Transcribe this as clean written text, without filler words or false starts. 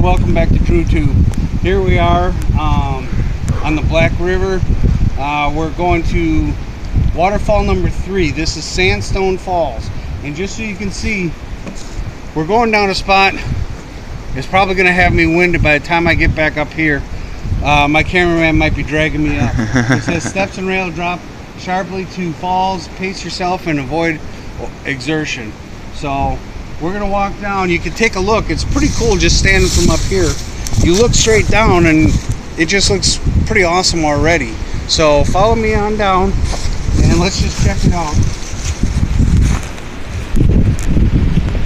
welcome back to TrueTube. Here we are on the Black River. We're going to waterfall number 3. This is Sandstone Falls, and just so you can see, we're going down a spot. It's probably going to have me winded by the time I get back up here. My cameraman might be dragging me up. It says steps and rail drop sharply to falls, pace yourself and avoid exertion. So we're gonna walk down. You can take a look. It's pretty cool just standing from up here. You look straight down and it just looks pretty awesome already. So follow me on down and let's just check it out.